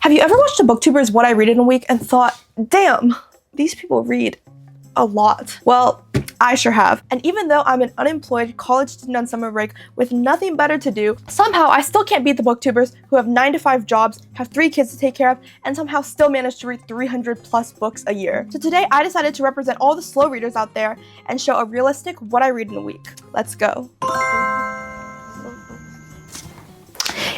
Have you ever watched a booktuber's What I Read in a Week and thought, damn, these people read a lot? Well, I sure have. And even though I'm an unemployed college student on summer break with nothing better to do, somehow I still can't beat the booktubers who have 9 to 5 jobs, have 3 kids to take care of, and somehow still manage to read 300 plus books a year. So today I decided to represent all the slow readers out there and show a realistic What I Read in a Week. Let's go.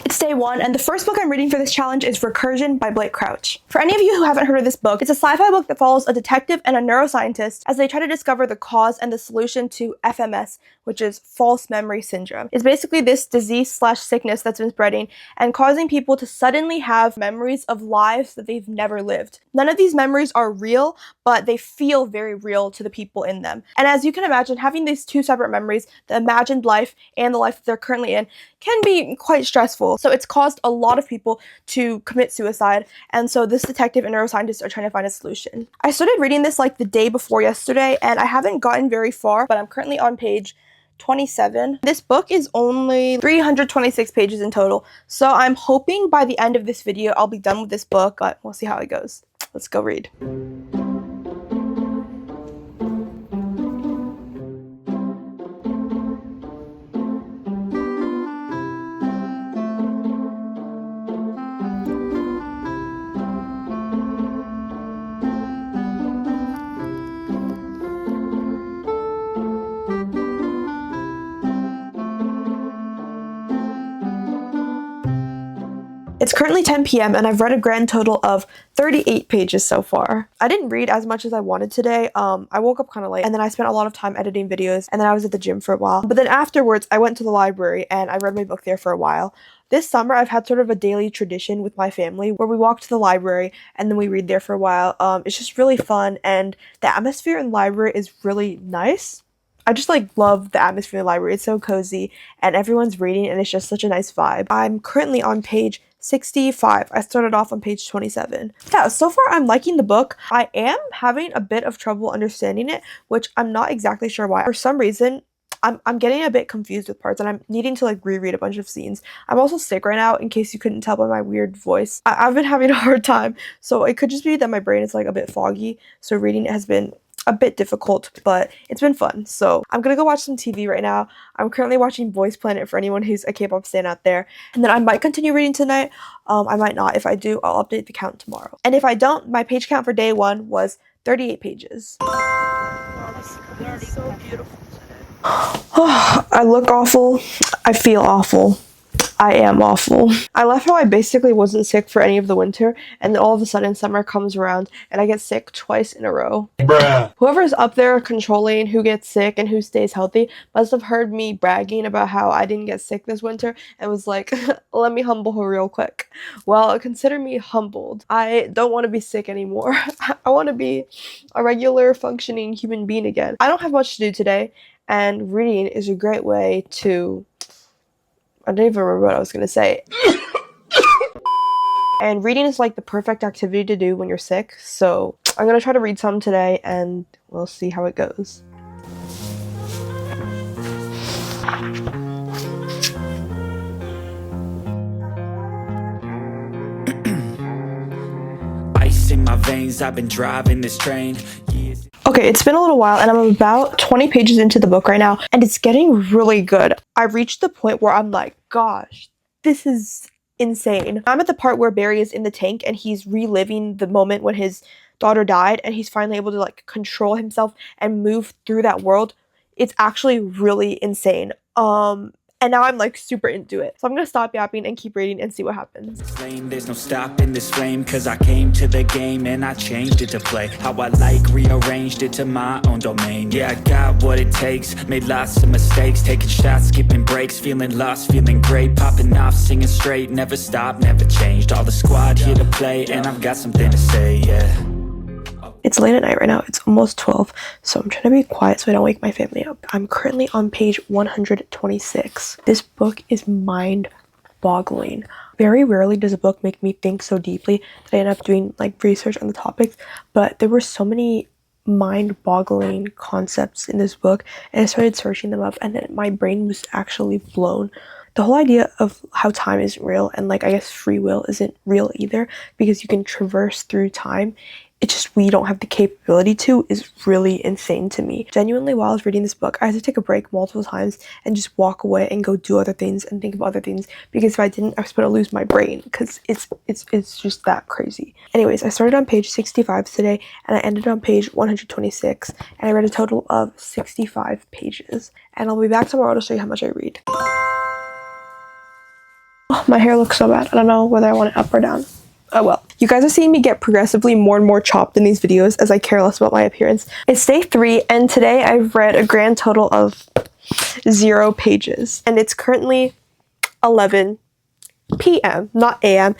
It's day 1, and the first book I'm reading for this challenge is Recursion by Blake Crouch. For any of you who haven't heard of this book, it's a sci-fi book that follows a detective and a neuroscientist as they try to discover the cause and the solution to FMS, which is false memory syndrome. It's basically this disease/sickness that's been spreading and causing people to suddenly have memories of lives that they've never lived. None of these memories are real, but they feel very real to the people in them. And as you can imagine, having these 2 separate memories, the imagined life and the life that they're currently in, can be quite stressful. So it's caused a lot of people to commit suicide, and so this detective and neuroscientist are trying to find a solution. I started reading this like the day before yesterday, and I haven't gotten very far, but I'm currently on page 27. This book is only 326 pages in total, so I'm hoping by the end of this video I'll be done with this book, but we'll see how it goes. Let's go read. It's currently 10 p.m. and I've read a grand total of 38 pages so far. I didn't read as much as I wanted today. I woke up kind of late and then I spent a lot of time editing videos and then I was at the gym for a while. But then afterwards I went to the library and I read my book there for a while. This summer I've had sort of a daily tradition with my family where we walk to the library and then we read there for a while. It's just really fun and the atmosphere in the library is really nice. I just love the atmosphere in the library. It's so cozy and everyone's reading and it's just such a nice vibe. I'm currently on page 65. I started off on page 27. Yeah, so far I'm liking the book. I am having a bit of trouble understanding it, which I'm not exactly sure why. For some reason, I'm getting a bit confused with parts and I'm needing to reread a bunch of scenes. I'm also sick right now, in case you couldn't tell by my weird voice. I've been having a hard time, so it could just be that my brain is a bit foggy, so reading it has been a bit difficult, but it's been fun. So I'm gonna go watch some TV right now. I'm currently watching Boys Planet for anyone who's a K-pop stan out there, and then I might continue reading tonight. I might not. If I do, I'll update the count tomorrow. And if I don't, my page count for day 1 was 38 pages. Oh, this is so beautiful today. I look awful. I feel awful. I am awful. I love how I basically wasn't sick for any of the winter, and then all of a sudden summer comes around and I get sick twice in a row. Bruh. Whoever's up there controlling who gets sick and who stays healthy must have heard me bragging about how I didn't get sick this winter and was like, let me humble her real quick. Well, consider me humbled. I don't want to be sick anymore. I want to be a regular functioning human being again. I don't have much to do today, and reading is a great way to... I don't even remember what I was going to say. And reading is the perfect activity to do when you're sick, so I'm going to try to read some today and we'll see how it goes. Ice in my veins, I've been driving this train. Okay, it's been a little while and I'm about 20 pages into the book right now and it's getting really good. I reached the point where I'm like, gosh, this is insane. I'm at the part where Barry is in the tank and he's reliving the moment when his daughter died and he's finally able to control himself and move through that world. It's actually really insane. And now I'm super into it. So I'm gonna stop yapping and keep reading and see what happens. There's no stopping this flame, cause I came to the game and I changed it to play how I rearranged it to my own domain. Yeah, I got what it takes, made lots of mistakes, taking shots, skipping breaks, feeling lost, feeling great, popping off, singing straight, never stopped, never changed. All the squad here to play and I've got something to say, yeah. It's late at night right now. It's almost 12, so I'm trying to be quiet so I don't wake my family up. I'm currently on page 126. This book is mind-boggling. Very rarely does a book make me think so deeply that I end up doing research on the topics, but there were so many mind-boggling concepts in this book and I started searching them up and then my brain was actually blown. The whole idea of how time isn't real and like I guess free will isn't real either, because you can traverse through time. It's just we don't have the capability to is really insane to me. Genuinely, while I was reading this book, I had to take a break multiple times and just walk away and go do other things and think of other things, because if I didn't, I was going to lose my brain, because it's just that crazy. Anyways, I started on page 65 today and I ended on page 126, and I read a total of 65 pages. And I'll be back tomorrow to show you how much I read. Oh, my hair looks so bad. I don't know whether I want it up or down. Oh well. You guys are seeing me get progressively more and more chopped in these videos as I care less about my appearance. It's day 3 and today I've read a grand total of 0 pages. And it's currently 11 p.m. not a.m.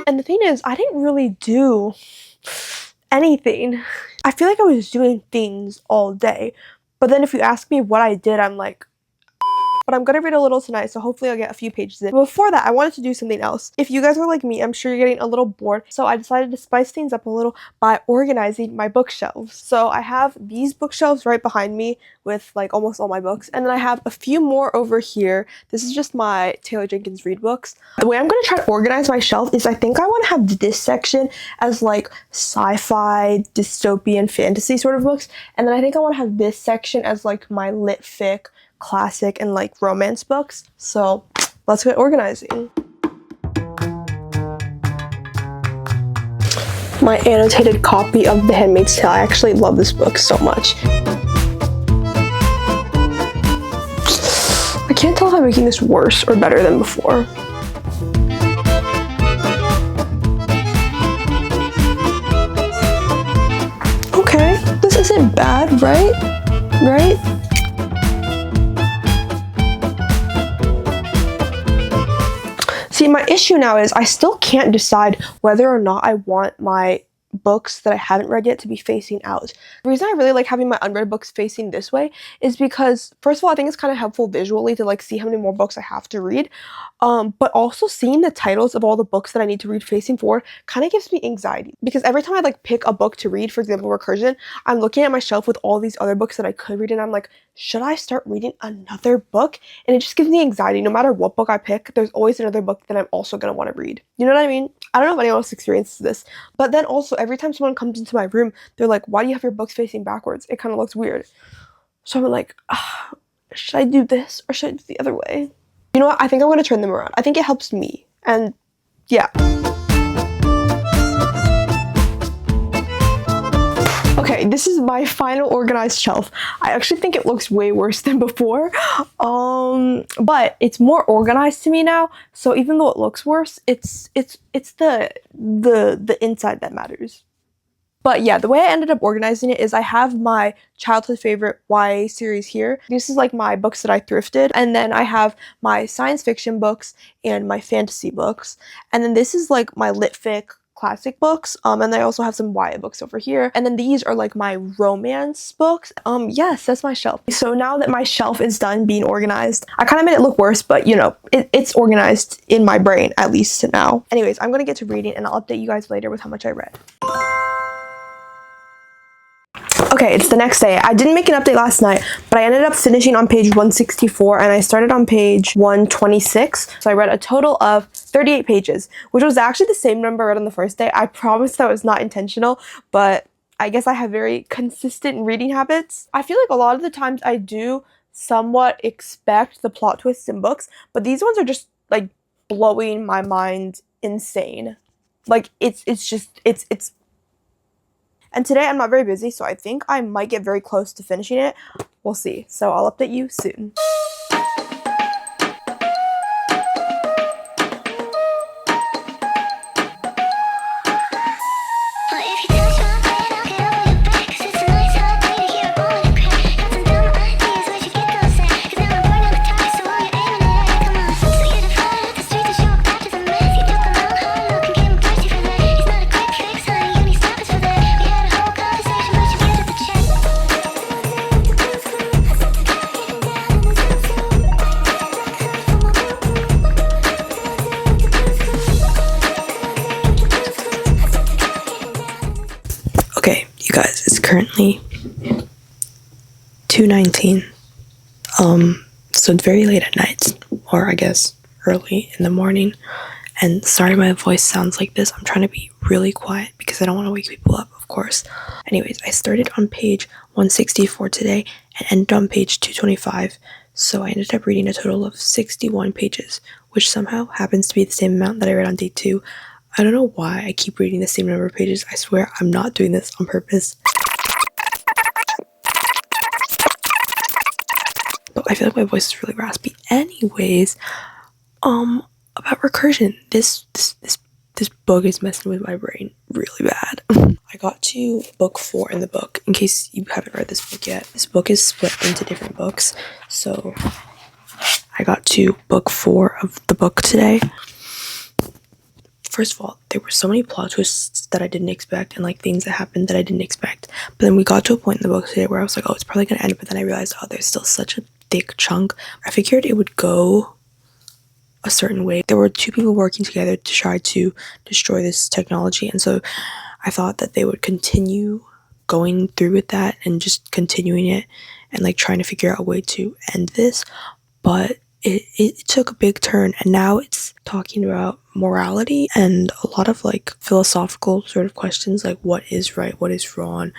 And the thing is, I didn't really do anything. I feel like I was doing things all day. But then if you ask me what I did, I'm like, but I'm gonna read a little tonight, so hopefully I'll get a few pages in. But before that, I wanted to do something else. If you guys are like me, I'm sure you're getting a little bored, so I decided to spice things up a little by organizing my bookshelves. So I have these bookshelves right behind me with like almost all my books, and then I have a few more over here. This is just my Taylor Jenkins Reid books. The way I'm gonna try to organize my shelf is I think I want to have this section as like sci-fi, dystopian, fantasy sort of books, and then I think I want to have this section as like my lit fic, classic, and like romance books. So let's get organizing. My annotated copy of The Handmaid's Tale. I actually love this book so much. I can't tell if I'm making this worse or better than before. Okay, this isn't bad, right? Right? See, my issue now is I still can't decide whether or not I want my books that I haven't read yet to be facing out. The reason I really like having my unread books facing this way is because, first of all, I think it's kind of helpful visually to like see how many more books I have to read. But also seeing the titles of all the books that I need to read facing forward kind of gives me anxiety, because every time I like pick a book to read, for example, Recursion, I'm looking at my shelf with all these other books that I could read, and I'm like, should I start reading another book? And it just gives me anxiety. No matter what book I pick, there's always another book that I'm also going to want to read. You know what I mean? I don't know if anyone else experiences this, but then also every time someone comes into my room, they're like, why do you have your books facing backwards? It kind of looks weird. So I'm like, should I do this or should I do the other way? You know what? I think I'm going to turn them around. I think it helps me. And yeah. Okay, this is my final organized shelf. I actually think it looks way worse than before. But it's more organized to me now. So even though it looks worse, it's the inside that matters. But yeah, the way I ended up organizing it is I have my childhood favorite YA series here. This is like my books that I thrifted. And then I have my science fiction books and my fantasy books. And then this is like my lit fic classic books. And I also have some YA books over here. And then these are like my romance books. Yes, that's my shelf. So now that my shelf is done being organized, I kind of made it look worse, but you know, it's organized in my brain, at least now. Anyways, I'm gonna get to reading and I'll update you guys later with how much I read. Okay, it's the next day. I didn't make an update last night, but I ended up finishing on page 164 and I started on page 126. So I read a total of 38 pages, which was actually the same number I read on the first day. I promise that was not intentional, but I guess I have very consistent reading habits. I feel like a lot of the times I do somewhat expect the plot twists in books, but these ones are just like blowing my mind insane. Like it's and today I'm not very busy, so I think I might get very close to finishing it. We'll see. So I'll update you soon. Okay, you guys, it's currently 2:19. So it's very late at night, or I guess early in the morning. And sorry my voice sounds like this. I'm trying to be really quiet because I don't want to wake people up, of course. Anyways, I started on page 164 today and ended on page 225. So I ended up reading a total of 61 pages, which somehow happens to be the same amount that I read on day 2. I don't know why I keep reading the same number of pages. I swear I'm not doing this on purpose. But I feel like my voice is really raspy. Anyways, about recursion, this book is messing with my brain really bad. I got to book 4 in the book. In case you haven't read this book yet, this book is split into different books. So I got to book 4 of the book today. First of all, there were so many plot twists that I didn't expect, and like things that happened that I didn't expect. But then we got to a point in the book today where I was like, oh, it's probably gonna end, but then I realized, oh, there's still such a thick chunk. I figured it would go a certain way. There were 2 people working together to try to destroy this technology, and so I thought that they would continue going through with that and just continuing it and like trying to figure out a way to end this. But it took a big turn, and now it's talking about morality and a lot of like philosophical sort of questions, like what is right, what is wrong,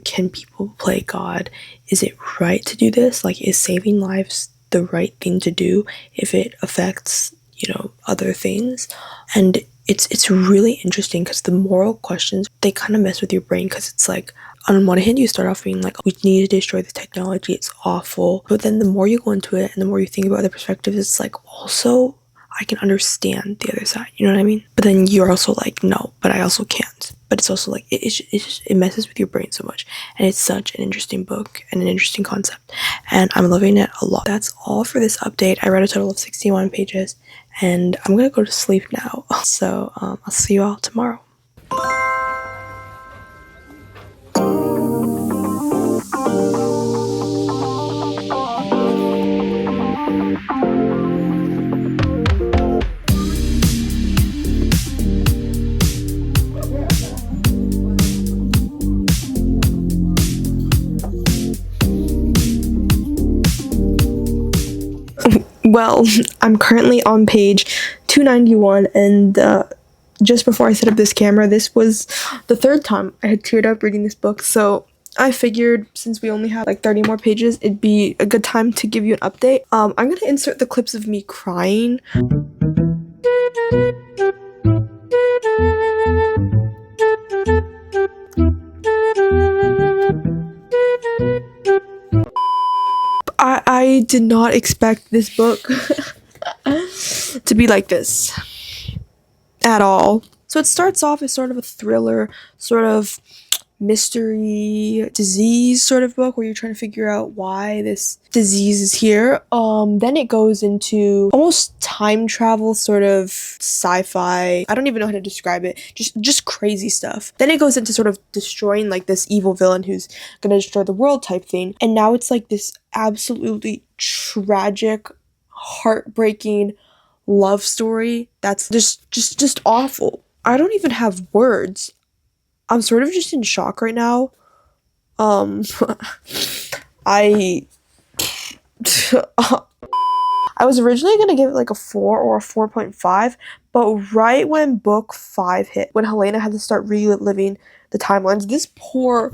can people play God, is it right to do this, like is saving lives the right thing to do if it affects, you know, other things. And it's really interesting because the moral questions, they kind of mess with your brain, because it's like, on one hand you start off being like, we need to destroy the technology, it's awful, but then the more you go into it and the more you think about the perspectives, it's like, also I can understand the other side, you know what I mean? But then you're also like, no, but I also can't. But it's also like, it messes with your brain so much. And it's such an interesting book and an interesting concept. And I'm loving it a lot. That's all for this update. I read a total of 61 pages and I'm gonna go to sleep now. So I'll see you all tomorrow. Well, I'm currently on page 291, and just before I set up this camera, this was the 3rd time I had teared up reading this book, so I figured since we only have like 30 more pages, it'd be a good time to give you an update. I'm gonna insert the clips of me crying. I did not expect this book to be like this at all. So it starts off as sort of a thriller, sort of mystery disease sort of book where you're trying to figure out why this disease is here. Then it goes into almost time travel, sort of sci-fi. I don't even know how to describe it. Just crazy stuff. Then it goes into sort of destroying like this evil villain who's gonna destroy the world type thing. And now it's like this absolutely tragic, heartbreaking love story that's just awful. I don't even have words. I'm sort of just in shock right now. I was originally going to give it like a 4 or a 4.5, but right when book 5 hit, when Helena had to start reliving the timelines, this poor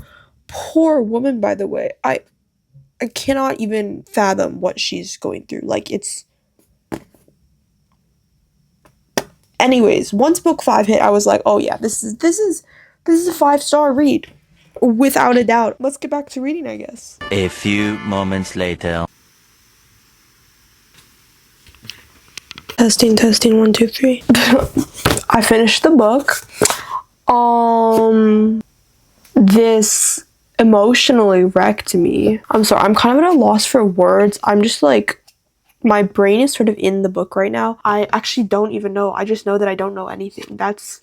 woman, by the way, I cannot even fathom what she's going through. Like, it's... Anyways, once book 5 hit, I was like, oh yeah, this is a 5-star read, without a doubt. Let's get back to reading, I guess. A few moments later. Testing, 1, 2, 3. I finished the book. This emotionally wrecked me. I'm sorry, I'm kind of at a loss for words. I'm just like, my brain is sort of in the book right now. I actually don't even know. I just know that I don't know anything. That's...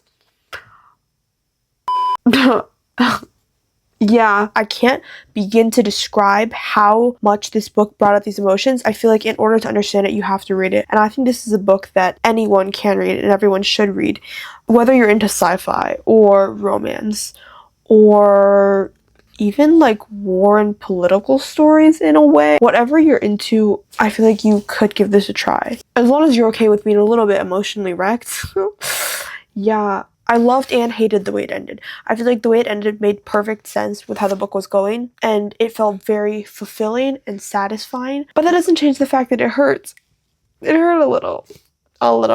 Yeah, I can't begin to describe how much this book brought out these emotions. I feel like in order to understand it, you have to read it. And I think this is a book that anyone can read and everyone should read. Whether you're into sci-fi or romance or even like war and political stories in a way. Whatever you're into, I feel like you could give this a try. As long as you're okay with being a little bit emotionally wrecked. Yeah, I loved and hated the way it ended. I feel like the way it ended made perfect sense with how the book was going, and it felt very fulfilling and satisfying. But that doesn't change the fact that it hurts. It hurt a little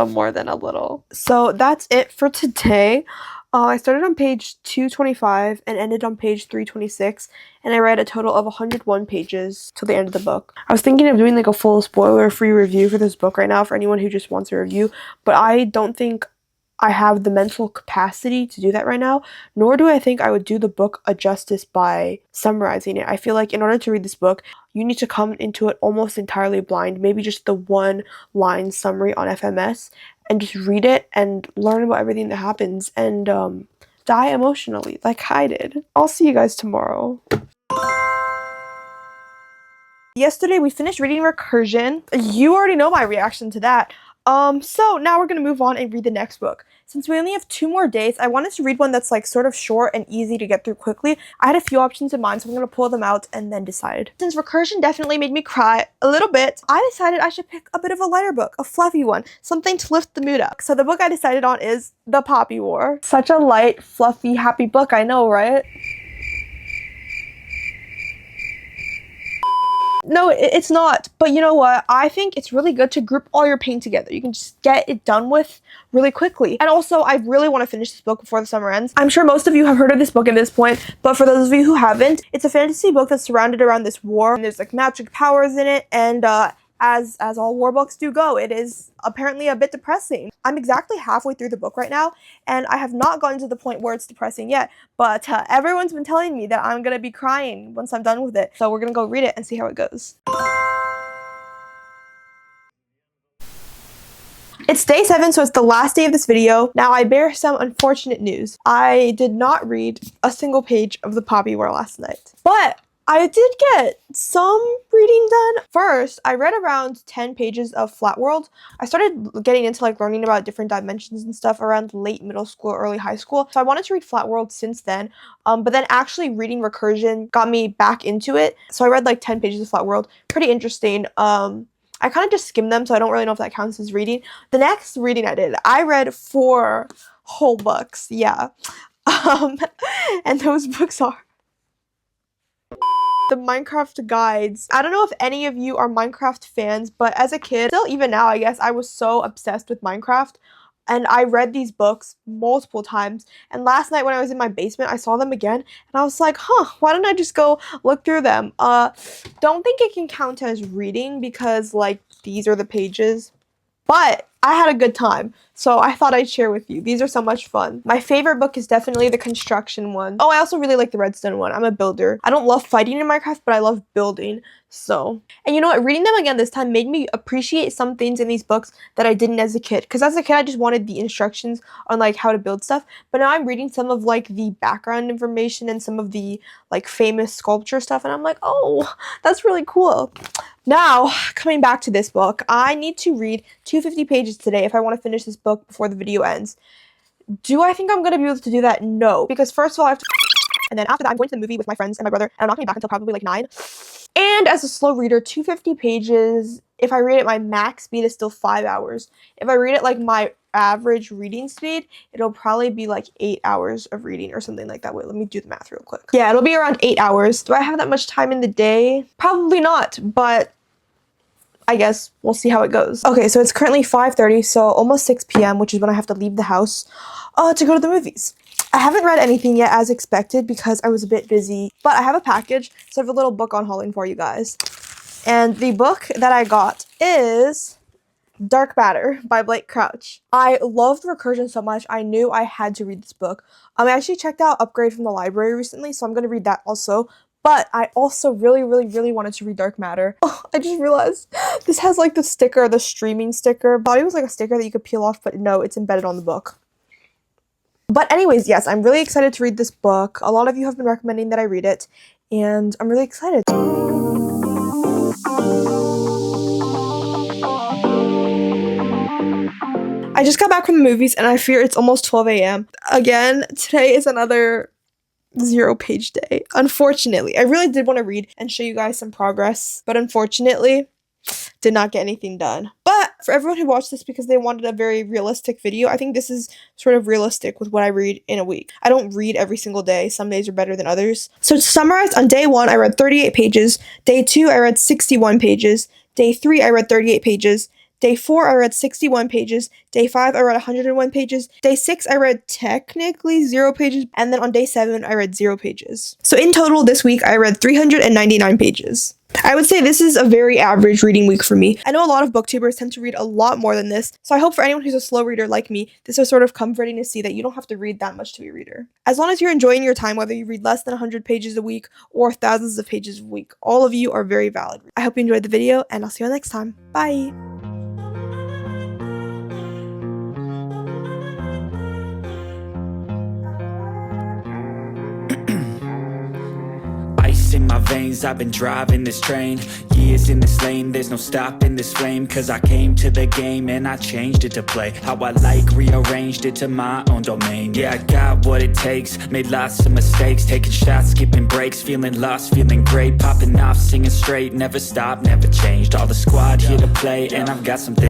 more than a little. So that's it for today. I started on page 225 and ended on page 326, and I read a total of 101 pages till the end of the book. I was thinking of doing like a full spoiler-free review for this book right now for anyone who just wants a review, but I don't think I have the mental capacity to do that right now, nor do I think I would do the book a justice by summarizing it. I feel like in order to read this book, you need to come into it almost entirely blind, maybe just the one line summary on FMS, and just read it and learn about everything that happens and die emotionally like I did. I'll see you guys tomorrow. Yesterday we finished reading Recursion. You already know my reaction to that. So now we're gonna move on and read the next book. Since we only have 2 more days, I wanted to read one that's like sort of short and easy to get through quickly. I had a few options in mind, so I'm gonna pull them out and then decide. Since Recursion definitely made me cry a little bit, I decided I should pick a bit of a lighter book, a fluffy one, something to lift the mood up. So the book I decided on is The Poppy War. Such a light, fluffy, happy book, I know, right? No, it's not. But you know what? I think it's really good to group all your pain together. You can just get it done with really quickly. And also, I really want to finish this book before the summer ends. I'm sure most of you have heard of this book at this point, but for those of you who haven't, it's a fantasy book that's surrounded around this war. And there's like magic powers in it, and as all war books do go, it is apparently a bit depressing. I'm exactly halfway through the book right now, and I have not gotten to the point where it's depressing yet, but everyone's been telling me that I'm gonna be crying once I'm done with it. So we're gonna go read it and see how it goes. It's day 7, so it's the last day of this video. Now I bear some unfortunate news. I did not read a single page of The Poppy War last night, but I did get some reading done. First, I read around 10 pages of Flat World. I started getting into like learning about different dimensions and stuff around late middle school, early high school. So I wanted to read Flat World since then. But then actually reading Recursion got me back into it. So I read like 10 pages of Flat World. Pretty interesting. I kind of just skimmed them, so I don't really know if that counts as reading. The next reading I did, I read 4 whole books. Yeah. And those books are the Minecraft guides. I don't know if any of you are Minecraft fans, but as a kid, still even now, I guess, I was so obsessed with Minecraft. And I read these books multiple times. And last night when I was in my basement, I saw them again. And I was like, why don't I just go look through them? Don't think it can count as reading because, like, these are the pages. But I had a good time, so I thought I'd share with you. These are so much fun. My favorite book is definitely the construction one. Oh, I also really like the redstone one. I'm a builder. I don't love fighting in Minecraft, but I love building. So, and you know what? Reading them again this time made me appreciate some things in these books that I didn't as a kid. Because as a kid, I just wanted the instructions on like how to build stuff. But now I'm reading some of like the background information and some of the like famous sculpture stuff. And I'm like, oh, that's really cool. Now, coming back to this book, I need to read 250 pages today if I want to finish this book before the video ends. Do I think I'm going to be able to do that? No. Because first of all, I have to... And then after that, I'm going to the movie with my friends and my brother, and I'm not coming back until probably like 9. And as a slow reader, 250 pages, if I read at my max speed, is still 5 hours. If I read it like my average reading speed, it'll probably be like 8 hours of reading or something like that. Wait, let me do the math real quick. Yeah, it'll be around 8 hours. Do I have that much time in the day? Probably not, but I guess we'll see how it goes. Okay, so it's currently 5:30, so almost 6 p.m., which is when I have to leave the house to go to the movies. I haven't read anything yet as expected because I was a bit busy, but I have a package, so I have a little book on hauling for you guys. And the book that I got is Dark Matter by Blake Crouch. I loved Recursion so much, I knew I had to read this book. I actually checked out Upgrade from the library recently, so I'm going to read that also. But I also really wanted to read Dark Matter. Oh, I just realized this has like the sticker, the streaming sticker. I thought it was like a sticker that you could peel off, but no, it's embedded on the book. But anyways, yes, I'm really excited to read this book. A lot of you have been recommending that I read it, and I'm really excited. I just got back from the movies, and I fear it's almost 12 a.m. Again, today is another 0-page day. Unfortunately, I really did want to read and show you guys some progress, but unfortunately, did not get anything done. But for everyone who watched this because they wanted a very realistic video, I think this is sort of realistic with what I read in a week. I don't read every single day. Some days are better than others. So to summarize, on day 1, I read 38 pages. Day 2, I read 61 pages. Day 3, I read 38 pages. Day 4, I read 61 pages. Day 5, I read 101 pages. Day 6, I read technically 0 pages. And then on day 7, I read 0 pages. So in total, this week, I read 399 pages. I would say this is a very average reading week for me. I know a lot of booktubers tend to read a lot more than this, so I hope for anyone who's a slow reader like me, this is sort of comforting to see that you don't have to read that much to be a reader. As long as you're enjoying your time, whether you read less than 100 pages a week or thousands of pages a week, all of you are very valid. I hope you enjoyed the video, and I'll see you next time. Bye! Ice in my veins, I've been driving this train. Years in this lane, there's no stopping this flame. Cause I came to the game and I changed it to play how I like, rearranged it to my own domain. Yeah, I got what it takes, made lots of mistakes, taking shots, skipping breaks, feeling lost, feeling great, popping off, singing straight, never stopped, never changed. All the squad here to play, and I've got something